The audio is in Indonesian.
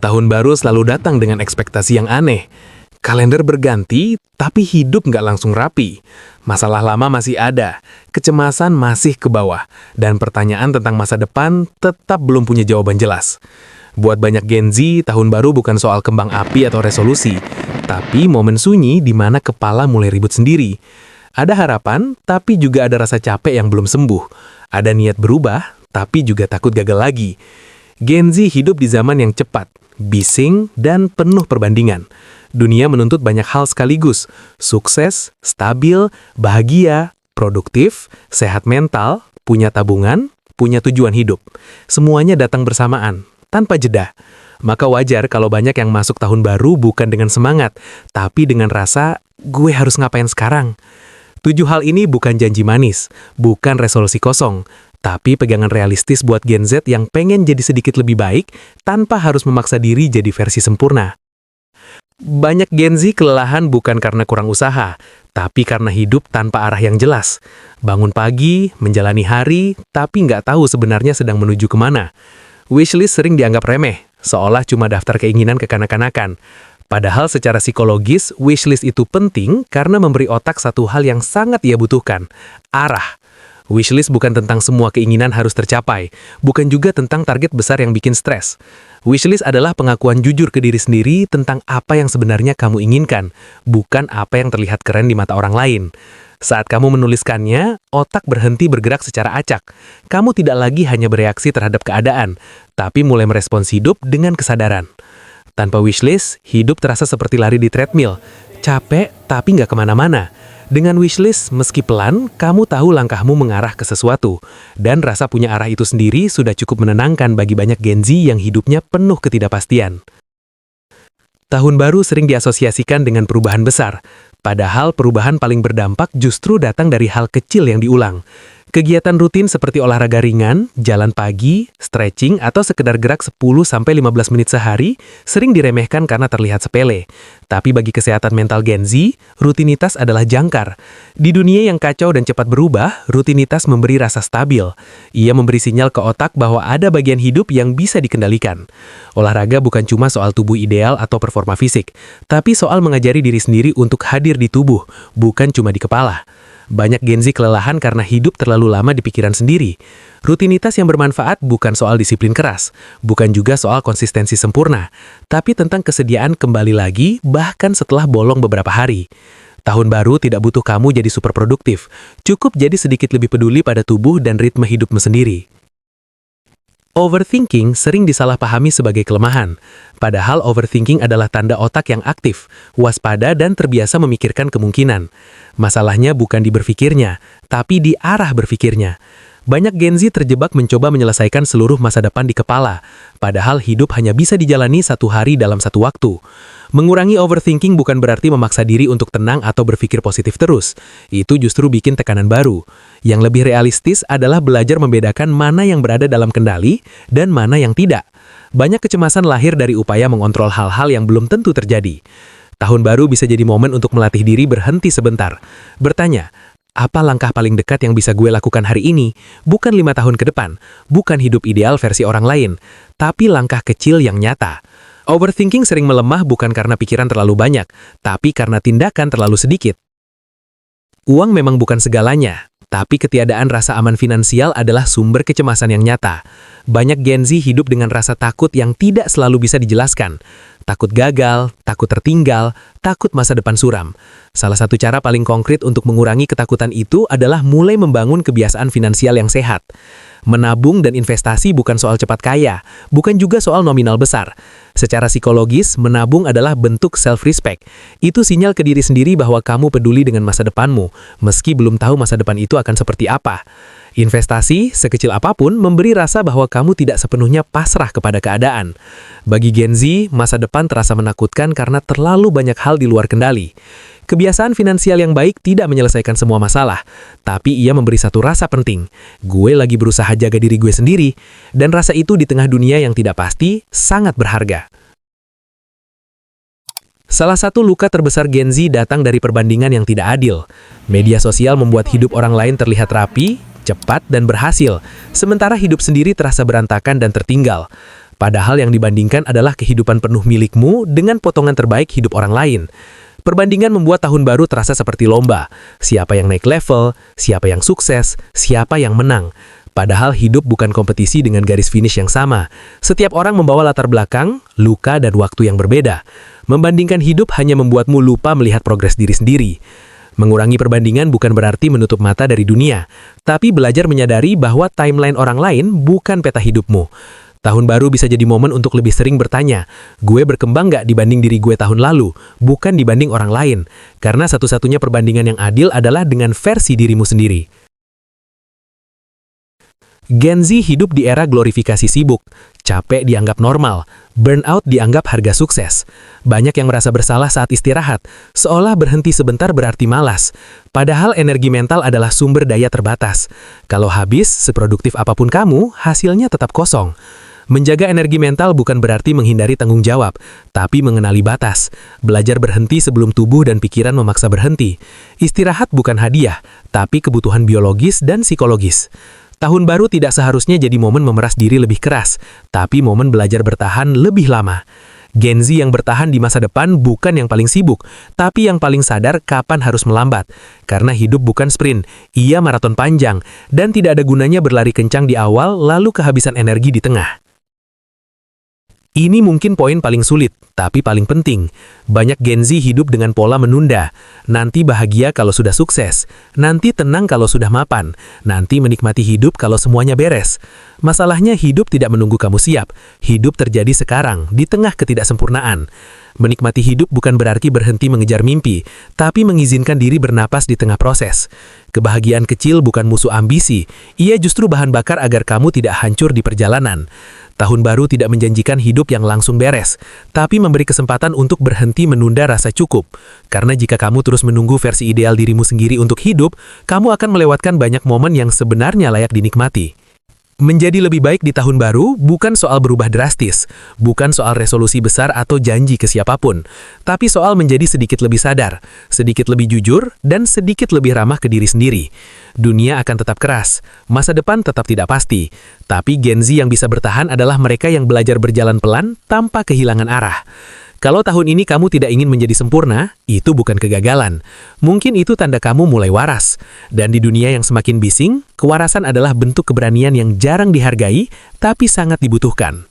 Tahun baru selalu datang dengan ekspektasi yang aneh. Kalender berganti, tapi hidup nggak langsung rapi. Masalah lama masih ada, kecemasan masih ke bawah, dan pertanyaan tentang masa depan tetap belum punya jawaban jelas. Buat banyak Gen Z, tahun baru bukan soal kembang api atau resolusi, tapi momen sunyi di mana kepala mulai ribut sendiri. Ada harapan, tapi juga ada rasa capek yang belum sembuh. Ada niat berubah, tapi juga takut gagal lagi. Gen Z hidup di zaman yang cepat, bising, dan penuh perbandingan. Dunia menuntut banyak hal sekaligus, sukses, stabil, bahagia, produktif, sehat mental, punya tabungan, punya tujuan hidup. Semuanya datang bersamaan, tanpa jeda. Maka wajar kalau banyak yang masuk tahun baru bukan dengan semangat, tapi dengan rasa, gue harus ngapain sekarang? 7 hal ini bukan janji manis, bukan resolusi kosong, tapi pegangan realistis buat Gen Z yang pengen jadi sedikit lebih baik tanpa harus memaksa diri jadi versi sempurna. Banyak Gen Z kelelahan bukan karena kurang usaha, tapi karena hidup tanpa arah yang jelas. Bangun pagi, menjalani hari, tapi nggak tahu sebenarnya sedang menuju kemana. Wishlist sering dianggap remeh, seolah cuma daftar keinginan kekanak-kanakan. Padahal secara psikologis, wishlist itu penting karena memberi otak satu hal yang sangat ia butuhkan, arah. Wishlist bukan tentang semua keinginan harus tercapai, bukan juga tentang target besar yang bikin stres. Wishlist adalah pengakuan jujur ke diri sendiri tentang apa yang sebenarnya kamu inginkan, bukan apa yang terlihat keren di mata orang lain. Saat kamu menuliskannya, otak berhenti bergerak secara acak. Kamu tidak lagi hanya bereaksi terhadap keadaan, tapi mulai merespons hidup dengan kesadaran. Tanpa wishlist, hidup terasa seperti lari di treadmill. Capek, tapi nggak kemana-mana. Dengan wishlist, meski pelan, kamu tahu langkahmu mengarah ke sesuatu. Dan rasa punya arah itu sendiri sudah cukup menenangkan bagi banyak Gen Z yang hidupnya penuh ketidakpastian. Tahun baru sering diasosiasikan dengan perubahan besar. Padahal perubahan paling berdampak justru datang dari hal kecil yang diulang. Kegiatan rutin seperti olahraga ringan, jalan pagi, stretching, atau sekedar gerak 10-15 menit sehari sering diremehkan karena terlihat sepele. Tapi bagi kesehatan mental Gen Z, rutinitas adalah jangkar. Di dunia yang kacau dan cepat berubah, rutinitas memberi rasa stabil. Ia memberi sinyal ke otak bahwa ada bagian hidup yang bisa dikendalikan. Olahraga bukan cuma soal tubuh ideal atau performa fisik, tapi soal mengajari diri sendiri untuk hadir di tubuh, bukan cuma di kepala. Banyak Gen Z kelelahan karena hidup terlalu lama di pikiran sendiri. Rutinitas yang bermanfaat bukan soal disiplin keras, bukan juga soal konsistensi sempurna, tapi tentang kesediaan kembali lagi bahkan setelah bolong beberapa hari. Tahun baru tidak butuh kamu jadi super produktif, cukup jadi sedikit lebih peduli pada tubuh dan ritme hidupmu sendiri. Overthinking sering disalahpahami sebagai kelemahan, padahal overthinking adalah tanda otak yang aktif, waspada dan terbiasa memikirkan kemungkinan. Masalahnya bukan di berpikirnya, tapi di arah berpikirnya. Banyak Gen Z terjebak mencoba menyelesaikan seluruh masa depan di kepala, padahal hidup hanya bisa dijalani satu hari dalam satu waktu. Mengurangi overthinking bukan berarti memaksa diri untuk tenang atau berpikir positif terus. Itu justru bikin tekanan baru. Yang lebih realistis adalah belajar membedakan mana yang berada dalam kendali dan mana yang tidak. Banyak kecemasan lahir dari upaya mengontrol hal-hal yang belum tentu terjadi. Tahun baru bisa jadi momen untuk melatih diri berhenti sebentar. Bertanya, apa langkah paling dekat yang bisa gue lakukan hari ini? Bukan 5 tahun ke depan, bukan hidup ideal versi orang lain, tapi langkah kecil yang nyata. Overthinking sering melemah bukan karena pikiran terlalu banyak, tapi karena tindakan terlalu sedikit. Uang memang bukan segalanya, tapi ketiadaan rasa aman finansial adalah sumber kecemasan yang nyata. Banyak Gen Z hidup dengan rasa takut yang tidak selalu bisa dijelaskan. Takut gagal, takut tertinggal, takut masa depan suram. Salah satu cara paling konkret untuk mengurangi ketakutan itu adalah mulai membangun kebiasaan finansial yang sehat. Menabung dan investasi bukan soal cepat kaya, bukan juga soal nominal besar. Secara psikologis, menabung adalah bentuk self-respect. Itu sinyal ke diri sendiri bahwa kamu peduli dengan masa depanmu, meski belum tahu masa depan itu akan seperti apa. Investasi, sekecil apapun, memberi rasa bahwa kamu tidak sepenuhnya pasrah kepada keadaan. Bagi Gen Z, masa depan terasa menakutkan karena terlalu banyak hal di luar kendali. Kebiasaan finansial yang baik tidak menyelesaikan semua masalah, tapi ia memberi satu rasa penting. Gue lagi berusaha jaga diri gue sendiri, dan rasa itu di tengah dunia yang tidak pasti, sangat berharga. Salah satu luka terbesar Gen Z datang dari perbandingan yang tidak adil. Media sosial membuat hidup orang lain terlihat rapi, cepat, dan berhasil, sementara hidup sendiri terasa berantakan dan tertinggal. Padahal yang dibandingkan adalah kehidupan penuh milikmu dengan potongan terbaik hidup orang lain. Perbandingan membuat tahun baru terasa seperti lomba. Siapa yang naik level, siapa yang sukses, siapa yang menang. Padahal hidup bukan kompetisi dengan garis finish yang sama. Setiap orang membawa latar belakang, luka, dan waktu yang berbeda. Membandingkan hidup hanya membuatmu lupa melihat progres diri sendiri. Mengurangi perbandingan bukan berarti menutup mata dari dunia, tapi belajar menyadari bahwa timeline orang lain bukan peta hidupmu. Tahun baru bisa jadi momen untuk lebih sering bertanya, gue berkembang nggak dibanding diri gue tahun lalu, bukan dibanding orang lain. Karena satu-satunya perbandingan yang adil adalah dengan versi dirimu sendiri. Gen Z hidup di era glorifikasi sibuk. Capek dianggap normal, burnout dianggap harga sukses. Banyak yang merasa bersalah saat istirahat, seolah berhenti sebentar berarti malas. Padahal energi mental adalah sumber daya terbatas. Kalau habis, seproduktif apapun kamu, hasilnya tetap kosong. Menjaga energi mental bukan berarti menghindari tanggung jawab, tapi mengenali batas. Belajar berhenti sebelum tubuh dan pikiran memaksa berhenti. Istirahat bukan hadiah, tapi kebutuhan biologis dan psikologis. Tahun baru tidak seharusnya jadi momen memeras diri lebih keras, tapi momen belajar bertahan lebih lama. Gen Z yang bertahan di masa depan bukan yang paling sibuk, tapi yang paling sadar kapan harus melambat. Karena hidup bukan sprint, ia maraton panjang, dan tidak ada gunanya berlari kencang di awal lalu kehabisan energi di tengah. Ini mungkin poin paling sulit, tapi paling penting. Banyak Gen Z hidup dengan pola menunda. Nanti bahagia kalau sudah sukses. Nanti tenang kalau sudah mapan. Nanti menikmati hidup kalau semuanya beres. Masalahnya hidup tidak menunggu kamu siap. Hidup terjadi sekarang, di tengah ketidaksempurnaan. Menikmati hidup bukan berarti berhenti mengejar mimpi, tapi mengizinkan diri bernapas di tengah proses. Kebahagiaan kecil bukan musuh ambisi, ia justru bahan bakar agar kamu tidak hancur di perjalanan. Tahun baru tidak menjanjikan hidup yang langsung beres, tapi memberi kesempatan untuk berhenti menunda rasa cukup. Karena jika kamu terus menunggu versi ideal dirimu sendiri untuk hidup, kamu akan melewatkan banyak momen yang sebenarnya layak dinikmati. Menjadi lebih baik di tahun baru bukan soal berubah drastis, bukan soal resolusi besar atau janji ke siapapun, tapi soal menjadi sedikit lebih sadar, sedikit lebih jujur, dan sedikit lebih ramah ke diri sendiri. Dunia akan tetap keras, masa depan tetap tidak pasti, tapi Gen Z yang bisa bertahan adalah mereka yang belajar berjalan pelan tanpa kehilangan arah. Kalau tahun ini kamu tidak ingin menjadi sempurna, itu bukan kegagalan. Mungkin itu tanda kamu mulai waras. Dan di dunia yang semakin bising, kewarasan adalah bentuk keberanian yang jarang dihargai, tapi sangat dibutuhkan.